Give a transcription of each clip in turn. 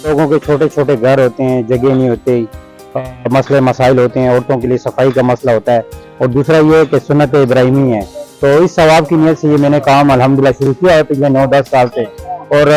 लोगों के छोटे छोटे घर होते हैं, जगह नहीं होती, मसले मसाइल होते हैं, औरतों के लिए सफाई का मसला होता है। और दूसरा ये है कि सुन्नत इब्राहिमी है, तो इस सवाब की नीयत से ये मैंने काम अल्हम्दुलिल्लाह शुरू किया है पिछले 9-10 साल से। और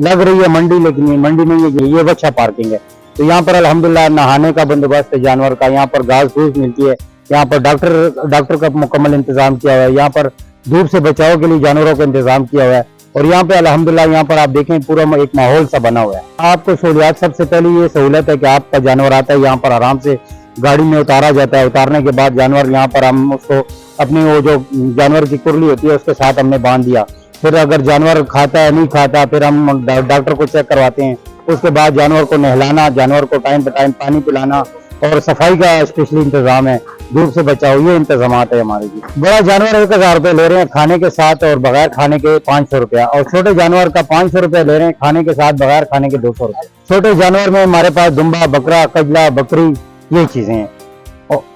लग रही है मंडी, लेकिन ये मंडी नहीं है, ये बच्चा पार्किंग है। तो यहाँ पर अल्हम्दुलिल्लाह नहाने का बंदोबस्त है जानवर का, यहाँ पर घास फूस मिलती है, यहाँ पर डॉक्टर का मुकम्मल इंतजाम किया हुआ है, यहाँ पर धूप से बचाव के लिए जानवरों का इंतजाम किया हुआ है। और यहाँ पे अल्हम्दुलिल्लाह यहाँ पर आप देखें पूरा एक माहौल सा बना हुआ है। आपको सहूलियात सबसे पहले ये सहूलत है कि आपका जानवर आता है, यहाँ पर आराम से गाड़ी में उतारा जाता है। उतारने के बाद जानवर यहाँ पर हम उसको अपनी वो जो जानवर की कुरली होती है उसके साथ हमने बांध दिया। फिर अगर जानवर खाता है नहीं खाता, फिर हम डॉक्टर को चेक करवाते हैं। उसके बाद जानवर को नहलाना, जानवर को टाइम पे टाइम पानी पिलाना और सफाई का स्पेशली इंतजाम है, धूप से बचाओ, ये इंतजाम है हमारे जी। बड़ा जानवर 1000 रुपये ले रहे हैं खाने के साथ, और बगैर खाने के 500 रुपया, और छोटे जानवर का 500 रुपया ले रहे हैं खाने के साथ, बगैर खाने के 200 रुपये। छोटे जानवर में हमारे पास दुम्बा, बकरा, कजला, बकरी, ये चीजें हैं।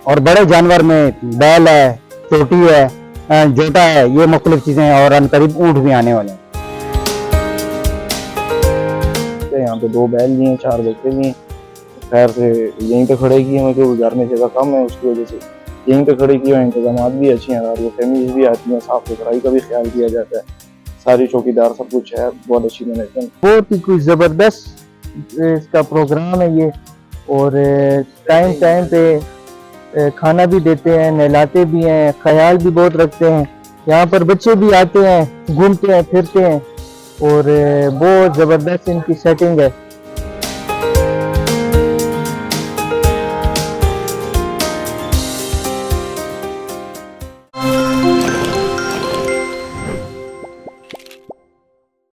और बड़े जानवर में बैल है, चोटी है, जोटा है, ये मुख्तलिफ चीजें हैं। और अनकरीब ऊँट भी आने वाले हैं। यहाँ पे 2 बैल भी हैं, 4 बकरे भी हैं। खैर से यहीं पे खड़े किए हैं क्योंकि घर में जगह कम है, उसकी वजह से यहीं पे खड़े किए हैं। इंतजाम भी अच्छे हैं और वो फैमिलीज भी आती हैं, साफ सफाई का भी ख्याल किया जाता है, सारी चौकीदार सब कुछ है, बहुत अच्छी मैनेजमेंट। बहुत ही कुछ ज़बरदस्त इसका प्रोग्राम है ये। और टाइम टाइम पे खाना भी देते हैं, नहलाते भी हैं, ख्याल भी बहुत रखते हैं। यहाँ पर बच्चे भी आते हैं, घूमते हैं, फिरते हैं, और बहुत ज़बरदस्त इनकी सेटिंग है।